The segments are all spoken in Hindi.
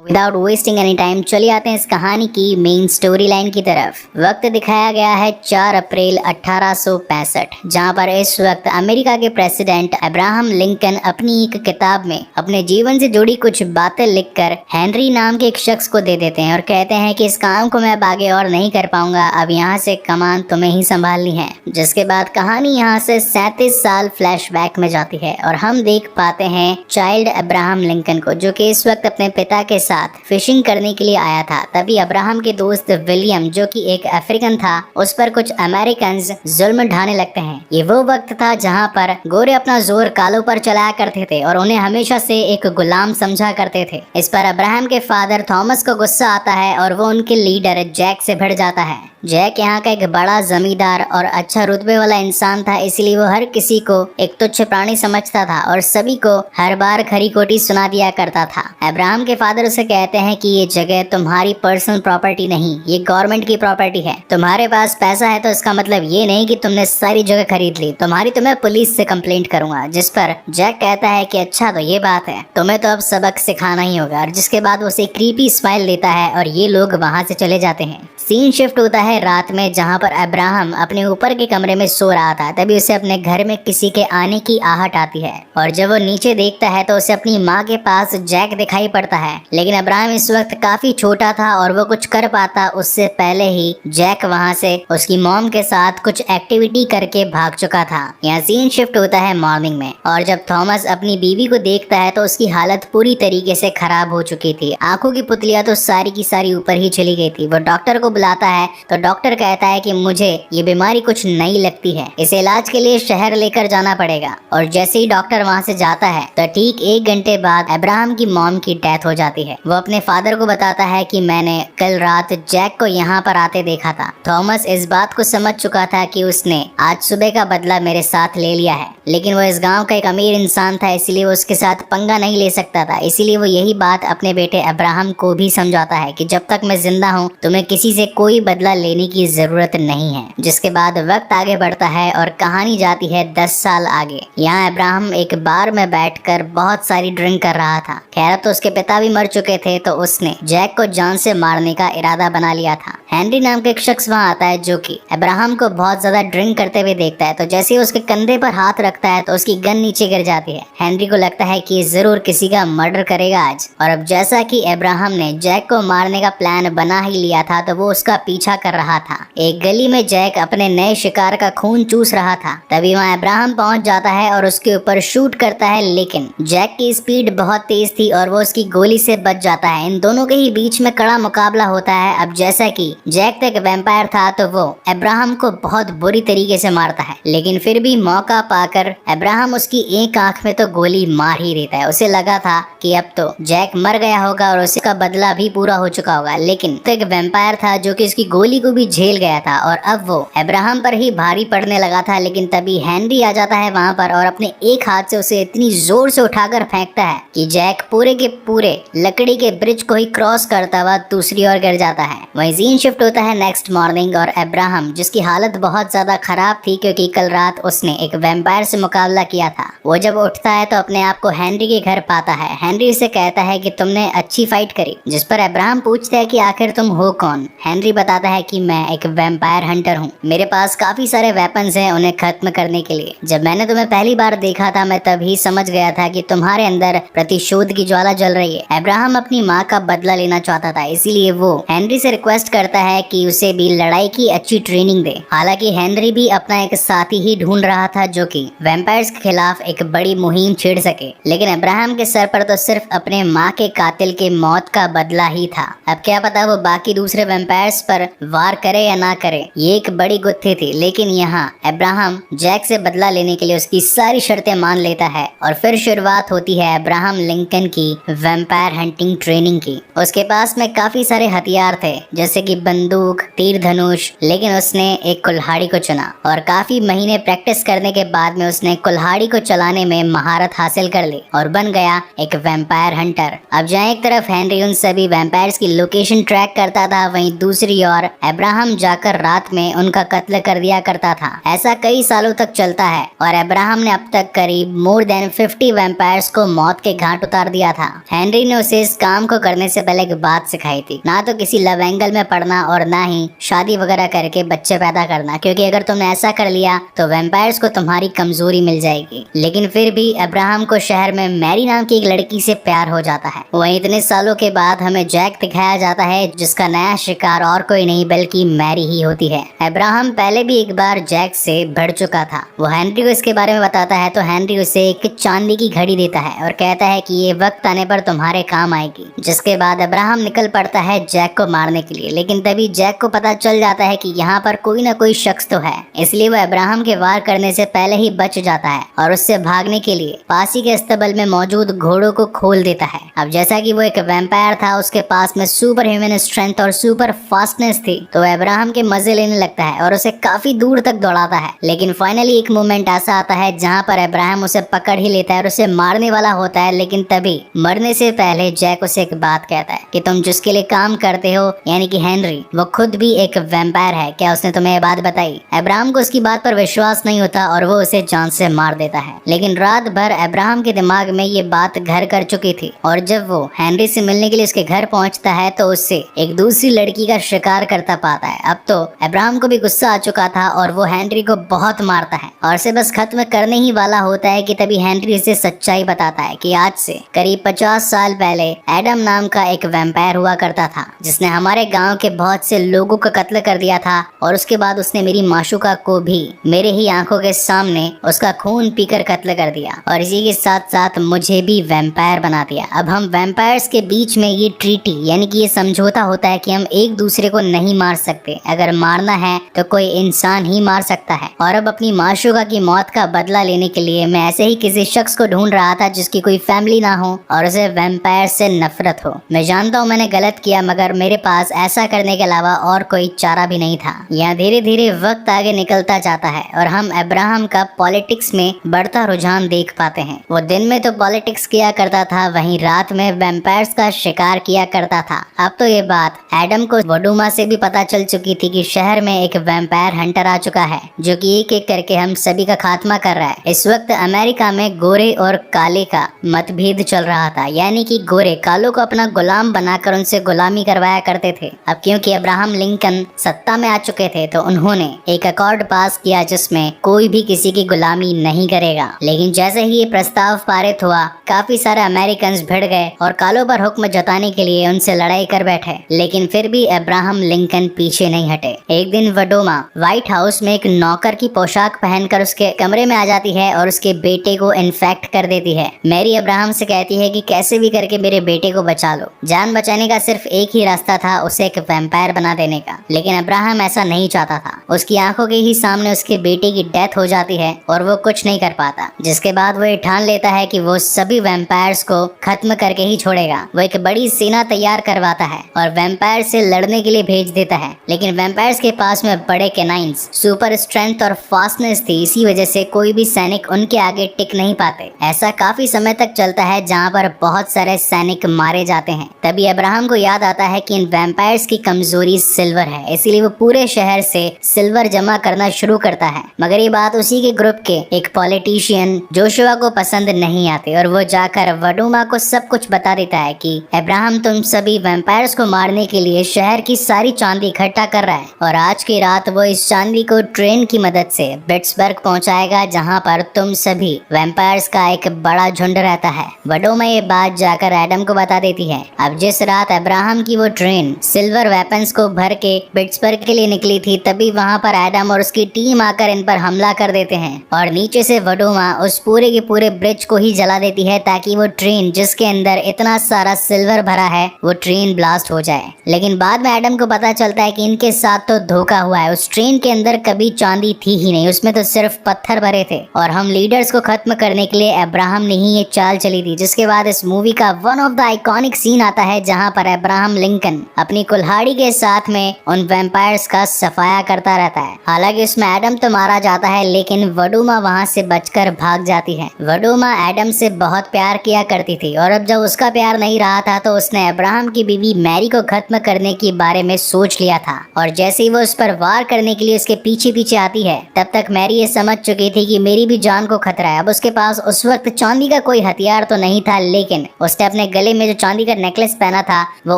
विदाउट वेस्टिंग एनी टाइम चले आते हैं इस कहानी की मेन स्टोरी लाइन की तरफ। वक्त दिखाया गया है 4 अप्रैल 1865, जहां पर इस वक्त अमेरिका के प्रेसिडेंट अब्राहम लिंकन अपनी एक किताब में अपने जीवन से जुड़ी कुछ बातें लिखकर हेनरी नाम के एक शख्स को दे देते हैं और कहते हैं कि इस काम को मैं अब आगे और नहीं कर पाऊंगा, अब यहाँ से कमान तुम्हें ही संभालनी है। जिसके बाद कहानी यहाँ से 37 साल फ्लैशबैक में जाती है और हम देख पाते हैं चाइल्ड अब्राहम लिंकन को, जो कि इस वक्त अपने पिता के साथ फिशिंग करने के लिए आया था। तभी अब्राहम के दोस्त विलियम, जो कि एक अफ्रीकन था, उस पर कुछ अमेरिकन जुल्म ढाने लगते हैं। ये वो वक्त था जहां पर गोरे अपना जोर कालों पर चलाया करते थे और उन्हें हमेशा से एक गुलाम समझा करते थे। इस पर अब्राहम के फादर थॉमस को गुस्सा आता है और वो उनके लीडर जैक से भिड़ जाता है। जैक यहाँ का एक बड़ा जमींदार और अच्छा रुतबे वाला इंसान था, इसलिए वो हर किसी को एक तुच्छ प्राणी समझता था और सभी को हर बार खरी खोटी सुना दिया करता था। अब्राहम के फादर उसे कहते हैं कि ये जगह तुम्हारी पर्सनल प्रॉपर्टी नहीं, ये गवर्नमेंट की प्रॉपर्टी है। तुम्हारे पास पैसा है तो इसका मतलब ये नहीं कि तुमने सारी जगह खरीद ली, तो मैं पुलिस से कंप्लेंट करूंगा। जिस पर जैक कहता है कि अच्छा तो ये बात है, तुम्हें तो अब सबक सिखाना ही होगा। और जिसके बाद वो उसे क्रीपी स्माइल देता है और ये लोग वहाँ से चले जाते हैं। सीन शिफ्ट होता है रात में, जहाँ पर अब्राहम अपने ऊपर के कमरे में सो रहा था। तभी उसे अपने घर में किसी के आने की आहट आती है और जब वो नीचे देखता है तो उसे अपनी माँ के पास जैक दिखाई पड़ता है। लेकिन अब्राहम इस वक्त काफी छोटा था और वो कुछ कर पाता उससे पहले ही जैक वहाँ से उसकी मॉम के साथ कुछ एक्टिविटी करके भाग चुका था। यहाँ सीन शिफ्ट होता है मॉर्निंग में और जब थॉमस अपनी बीवी को देखता है तो उसकी हालत पूरी तरीके से खराब हो चुकी थी। आंखों की पुतलियां तो सारी की सारी ऊपर ही चली गई थी। वो डॉक्टर को बुलाता है तो डॉक्टर कहता है कि मुझे ये बीमारी कुछ नई लगती है, इसे इलाज के लिए शहर लेकर जाना पड़ेगा। और जैसे ही डॉक्टर वहाँ से जाता है तो ठीक 1 घंटे बाद अब्राहम की मॉम की डेथ हो जाती है। वो अपने फादर को बताता है कि मैंने कल रात जैक को यहाँ पर आते देखा था। थॉमस इस बात को समझ चुका था कि उसने आज सुबह का बदला मेरे साथ ले लिया है, लेकिन वो इस गाँव का एक अमीर इंसान था, इसलिए वो उसके साथ पंगा नहीं ले सकता था। इसीलिए वो यही बात अपने बेटे अब्राहम को भी समझाता है कि जब तक मैं जिंदा हूँ तुम्हें किसी से कोई बदला लेने की जरूरत नहीं है। जिसके बाद वक्त आगे बढ़ता है और कहानी जाती है 10 साल आगे। यहाँ अब्राहम एक बार में बैठकर बहुत सारी ड्रिंक कर रहा था। खैर तो उसके पिता भी मर चुके थे, तो उसने जैक को जान से मारने का इरादा बना लिया था। हेनरी नाम का एक शख्स वहाँ आता है जो कि अब्राहम को बहुत ज्यादा ड्रिंक करते हुए देखता है। तो जैसे ही उसके कंधे पर हाथ रखता है तो उसकी गन नीचे गिर जाती है। हेनरी को लगता है कि जरूर किसी का मर्डर करेगा आज। और अब जैसा कि अब्राहम ने जैक को मारने का प्लान बना ही लिया था तो वो उसका पीछा कर रहा था। एक गली में जैक अपने नए शिकार का खून चूस रहा था। तभी वहाँ अब्राहम पहुंच जाता है और उसके ऊपर शूट करता है, लेकिन जैक की स्पीड बहुत तेज थी और वो उसकी गोली से बच जाता है। इन दोनों के ही बीच में कड़ा मुकाबला होता है। अब जैसा कि जैक तो एक वैम्पायर था तो वो अब्राहम को बहुत बुरी तरीके से मारता है, लेकिन फिर भी मौका पाकर अब्राहम उसकी एक आंख में तो गोली मार ही देता है। उसे लगा था कि अब तो जैक मर गया होगा और उसका बदला भी पूरा हो चुका होगा, लेकिन तो एक वैम्पायर था जो कि उसकी गोली को भी झेल गया था और अब वो अब्राहम पर ही भारी पड़ने लगा था। लेकिन तभी हेनरी आ जाता है वहाँ पर और अपने एक हाथ से उसे इतनी जोर से उठाकर फेंकता है कि जैक पूरे के पूरे लकड़ी के ब्रिज को ही क्रॉस करता हुआ दूसरी ओर गिर जाता है। वहीं सीन शिफ्ट होता है नेक्स्ट मॉर्निंग और अब्राहम, जिसकी हालत बहुत ज्यादा खराब थी क्योंकि कल रात उसने एक वैम्पायर से मुकाबला किया था, वो जब उठता है तो अपने आप को हेनरी के घर पाता है। हेनरी उसे कहता है कि तुमने अच्छी फाइट करी। जिस पर अब्राहम पूछता है कि आखिर तुम हो कौन। हेनरी बताता है कि मैं एक वैम्पायर हंटर हूँ, मेरे पास काफी सारे वेपन्स हैं उन्हें खत्म करने के लिए। जब मैंने तुम्हें पहली बार देखा था मैं तभी समझ गया था कि तुम्हारे अंदर प्रतिशोध की ज्वाला जल रही है। अब्राहम अपनी माँ का बदला लेना चाहता था, इसीलिए वो हेनरी से रिक्वेस्ट करता है कि उसे भी लड़ाई की अच्छी ट्रेनिंग दे। हालांकि हेनरी भी अपना एक साथी ही ढूंढ रहा था जो कि वैम्पायर्स के खिलाफ एक बड़ी मुहिम छेड़ सके, लेकिन अब्राहम के सर पर तो सिर्फ अपने माँ के कातिल के मौत का बदला ही था। अब क्या पता वो बाकी दूसरे वैम्पायर्स पर वार करे या ना करे, ये एक बड़ी गुत्थी थी। लेकिन यहाँ अब्राहम जैक से बदला लेने के लिए उसकी सारी शर्तें मान लेता है और फिर शुरुआत होती है अब्राहम लिंकन की वैम्पायर हंटिंग ट्रेनिंग की। उसके पास में काफी सारे हथियार थे, जैसे कि बंदूक, तीर धनुष, लेकिन उसने एक कुल्हाड़ी को चुना और काफी महीने प्रैक्टिस करने के बाद में उसने कुल्हाड़ी को चलाने में महारत हासिल कर ली और बन गया एक वैम्पायर हंटर। अब जहाँ एक तरफ हेनरी उन सभी वैम्पायर्स की लोकेशन ट्रैक करता था, वहीं दूसरी ओर अब्राहम जाकर रात में उनका कत्ल कर दिया करता था। ऐसा कई सालों तक चलता है और अब्राहम ने अब तक करीब मोर देन 50 वैम्पायर्स को मौत के घाट उतार दिया था। हेनरी ने उसे इस काम को करने से पहले एक बात सिखाई थी, ना तो किसी लव एंगल में पड़ना और ना ही शादी वगैरह करके बच्चे पैदा करना, क्योंकि अगर तुमने ऐसा कर लिया तो वैम्पायर्स को तुम्हारी कमजोरी मिल जाएगी। लेकिन फिर भी अब्राहम को शहर में मैरी नाम की एक लड़की से प्यार हो जाता है। वहीं इतने सालों के बाद हमें जैक दिखाया जाता है, जिसका नया शिकार और कोई नहीं बल्कि मैरी ही होती है। अब्राहम पहले भी एक बार जैक से भिड़ चुका था। वो हेनरी को इसके बारे में बताता है तो हेनरी उसे एक चांदी की घड़ी देता है और कहता है कि ये वक्त आने पर तुम्हारे काम आएगी। जिसके बाद अब्राहम निकल पड़ता है जैक को मारने के लिए, लेकिन तभी जैक को पता चल जाता है कि यहाँ पर कोई ना कोई शख्स तो है, इसलिए वो अब्राहम के वार करने से पहले ही बच जाता है और उससे भागने के लिए पासी के अस्तबल में मौजूद घोड़ों को खोल देता है। अब जैसा कि वो एक वैम्पायर था, उसके पास में सुपर ह्यूमन स्ट्रेंथ और सुपर फास्टनेस थी, तो अब्राहम के मजे लेने लगता है और उसे काफी दूर तक दौड़ाता है। लेकिन फाइनली एक मोमेंट ऐसा आता है जहाँ पर अब्राहम उसे पकड़ ही लेता है और उसे मारने वाला होता है, लेकिन तभी मरने से पहले जैक उसे एक बात कहता है कि तुम जिसके लिए काम करते हो, यानी कि हेनरी, वो खुद भी एक वैम्पायर है। क्या उसने तुम्हें ये बात बताई? अब्राहम को उसकी बात पर विश्वास नहीं होता और वो उसे जान से मार देता है। लेकिन रात भर अब्राहम के दिमाग में ये बात घर कर चुकी थी और जब वो हेनरी से मिलने के लिए उसके घर पहुंचता है तो उससे एक दूसरी लड़की का शिकार करता पाता है। अब तो अब्राहम को भी गुस्सा आ चुका था और वो हेनरी को बहुत मारता है और उसे बस खत्म करने ही वाला होता है कि तभी हेनरी उसे सच्चाई बताता है कि आज से करीब 50 साल पहले एडम नाम का एक वैम्पायर हुआ करता था, जिसने हमारे गांव के बहुत से लोगों का कत्ल कर दिया था और उसके बाद उसने मेरी माशूका को भी मेरे ही आंखों के सामने उसका खून पीकर कत्ल कर दिया और इसी के साथ साथ मुझे भी वैम्पायर बना दिया। अब हम वैम्पायर्स के बीच में ये ट्रीटी यानी कि ये समझौता होता है कि हम एक दूसरे को नहीं मार सकते, अगर मारना है तो कोई इंसान ही मार सकता है। और अब अपनी माशूका की मौत का बदला लेने के लिए मैं ऐसे ही किसी शख्स को ढूंढ रहा था जिसकी कोई फैमिली ना हो और उसे वैम्पायर से नफरत हो। मैं जानता हूँ मैंने गलत किया, मगर मेरे पास ऐसा करने के अलावा और कोई चारा भी नहीं था। यहाँ धीरे धीरे वक्त आगे निकलता जाता है और हम अब्राहम का पॉलिटिक्स में बढ़ता रुझान देख पाते हैं। वो दिन में तो पॉलिटिक्स किया करता था, वहीं रात में वैम्पायर्स का शिकार किया करता था। अब तो ये बात एडम को वडूमा से भी पता चल चुकी थी कि शहर में एक वैम्पायर हंटर आ चुका है जो कि एक एक करके हम सभी का खात्मा कर रहा है। इस वक्त अमेरिका में गोरे और काले का मतभेद चल रहा था, यानी कि गोरे कालों को अपना गुलाम बनाकर उनसे गुलामी करवाया करते थे। अब क्योंकि अब्राहम लिंकन सत्ता में आ चुके थे तो उन्होंने एक अकॉर्ड पास किया जिसमें कोई भी किसी की गुलामी नहीं करेगा। लेकिन जैसे ही ये प्रस्ताव पारित हुआ, काफी सारे अमेरिकन भिड़ गए और कालों पर हुक्म जताने के लिए उनसे लड़ाई कर बैठे। लेकिन फिर भी अब्राहम लिंकन पीछे नहीं हटे। एक दिन वडोमा व्हाइट हाउस में एक नौकर की पोशाक पहनकर उसके कमरे में आ जाती है और उसके बेटे को इन्फेक्ट कर देती है। मैरी अब्राहम से कहती है कि कैसे भी करके मेरे बेटे को बचा लो। जान बचाने का सिर्फ एक ही रास्ता था, उसे एक वैम्पायर बना देने का। लेकिन अब्राहम ऐसा नहीं चाहता था। उसकी आंखों के ही सामने उसके बेटे की डेथ हो जाती है और वो कुछ नहीं कर पाता। जिसके बाद वो ठान लेता है कि वो सभी वैम्पायर्स को खत्म करके ही छोड़ेगा। वो एक बड़ी सेना तैयार करवाता है और वैम्पायर से लड़ने के लिए भेज देता है। लेकिन वैम्पायर्स के पास में बड़े कैनाइंस, सुपर स्ट्रेंथ और फास्टनेस थी, इसी वजह से कोई भी सैनिक उनके आगे टिक नहीं पाते। ऐसा काफी समय तक चलता है जहाँ पर बहुत सारे सैनिक मारे जाते हैं। तभी अब्राहम को याद आता है कि इन वैम्पायर्स की कमजोरी सिल्वर है, इसीलिए वो पूरे शहर से सिल्वर जमा करना शुरू करता है। मगर ये बात उसी के ग्रुप के एक पॉलिटिशियन जोशुआ को पसंद नहीं आती और वो जाकर वडोमा को सब कुछ बता देता है कि अब्राहम तुम सभी वैम्पायर्स को मारने के लिए शहर की सारी चांदी इकट्ठा कर रहा है और आज की रात वो इस चांदी को ट्रेन की मदद से पिट्सबर्ग पहुंचाएगा, जहां पर तुम सभी वैम्पायर्स का एक बड़ा झुंड रहता है। वडोमा ये बात जाकर एडम को बता देती है। अब जिस रात अब्राहम की वो ट्रेन सिल्वर वेपन्स को भर के पिट्सबर्ग के लिए निकली थी, तभी वहां पर एडम और उसकी टीम आकर इन पर हमला कर देते हैं और नीचे से वडोमा उस पूरे के पूरे ब्रिज को ही जला देती है ताकि वो ट्रेन जिसके अंदर इतना सारा सिल्वर भरा है वो ट्रेन ब्लास्ट हो जाए। लेकिन बाद में एडम को पता चलता है कि इनके साथ तो धोखा हुआ है। उस ट्रेन के अंदर कभी चांदी थी ही नहीं, उसमें तो सिर्फ पत्थर भरे थे और हम लीडर्स को खत्म करने के लिए अब्राहम ने ही ये चाल चली थी। जिसके बाद इस मूवी का one of the iconic scene आता है जहां पर अब्राहम लिंकन अपनी कुल्हाड़ी के साथ में उन वैम्पायर्स का सफाया करता रहता है। हालांकि उसमें एडम तो मारा जाता है, लेकिन वडूमा वहाँ से बचकर भाग जाती है। वडूमा एडम से बहुत प्यार किया करती थी और अब जब उसका प्यार नहीं रहा था तो उसने अब्राहम की बीवी मैरी को खत्म करने के बारे में सोच लिया था। और जैसे ही वो उस पर वार करने के लिए उसके पीछे पीछे आती है, तब तक मैरी ये समझ चुकी थी कि मेरी भी जान को खतरा है। अब उसके पास उस वक्त चांदी का कोई हथियार तो नहीं था, लेकिन उसने अपने गले में जो चांदी का नेकलेस पहना था वो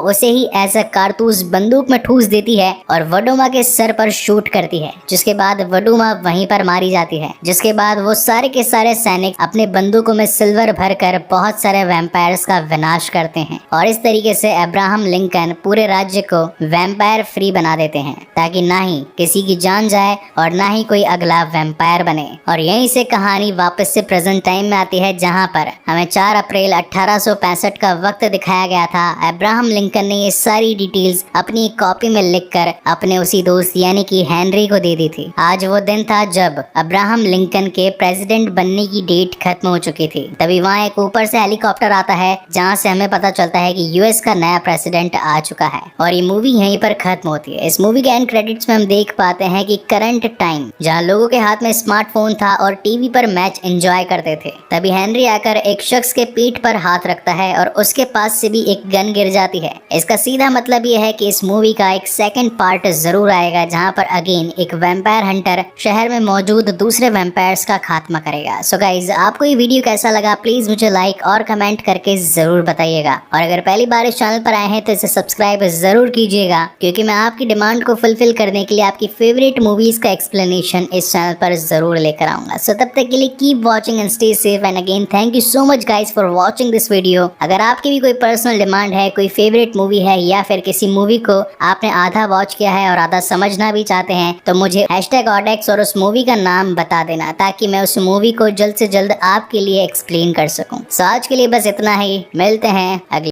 उसे ही एज अ कारतूस बंदूक में ठूस देती है और वडूमा के सर पर शूट करती है, जिसके बाद वडूमा वहीं पर मारी जाती है। जिसके बाद वो सारे के सारे सैनिक अपने बंदूकों में सिल्वर भरकर बहुत सारे वैम्पायर्स का विनाश करते हैं और इस तरीके से अब्राहम लिंकन पूरे राज्य को वैम्पायर फ्री बना देते हैं, ताकि ना ही किसी की जान जाए और ना ही कोई अगला वैम्पायर बने। और यहीं से कहानी वापस से प्रेजेंट टाइम में आती है, जहां पर हमें 4 अप्रैल 1865 का वक्त दिखाया गया था। अब्राहम लिंकन ने ये सारी डिटेल्स अपनी एक कॉपी में लिखकर अपने उसी दोस्त यानी कि हेनरी को दे दी थी। आज वो दिन था जब अब्राहम लिंकन के प्रेसिडेंट बनने की डेट खत्म हो चुकी थी। तभी वहाँ एक ऊपर से हेलीकॉप्टर आता है, जहाँ से हमें पता चलता है कि यूएस का नया प्रेसिडेंट आ चुका है और ये मूवी यहीं पर खत्म होती है। इस मूवी के एंड क्रेडिट्स में हम देख पाते हैं कि करंट टाइम जहाँ लोगों के हाथ में स्मार्टफोन था और टीवी पर मैच एंजॉय करते थे, तभी हेनरी आकर एक शख्स के पीठ पर हाथ रखता है और उसके पास से भी एक गन गिर जाती है। इसका सीधा मतलब ये है कि इस मूवी का एक सेकंड पार्ट जरूर आएगा, जहाँ पर अगेन एक वैम्पायर हंटर शहर में मौजूद दूसरे वैम्पायर्स का खात्मा करेगा। सो गाइज, आपको ये वीडियो कैसा लगा प्लीज मुझे लाइक और कमेंट करके जरूर बताइएगा। और अगर पहली बार इस चैनल पर आए हैं तो इसे सब्सक्राइब जरूर कीजिएगा, क्योंकि मैं आपकी डिमांड को फुलफिल करने के लिए आपकी फेवरेट मूवीज का एक्सप्लेनेशन इस चैनल पर जरूर लेकर आऊंगा। सो तब तक के लिए keep watching and stay safe and again thank you so much guys for watching this video. अगर आपकी भी कोई पर्सनल डिमांड है, कोई फेवरेट मूवी है या फिर किसी मूवी को आपने आधा वॉच किया है और आधा समझना भी चाहते हैं, तो मुझे #ऑडेक्स और उस मूवी का नाम बता देना, ताकि मैं उस मूवी को जल्द से जल्द आपके लिए एक्सप्लेन कर सकूं। सो आज के लिए बस इतना ही, मिलते हैं अगले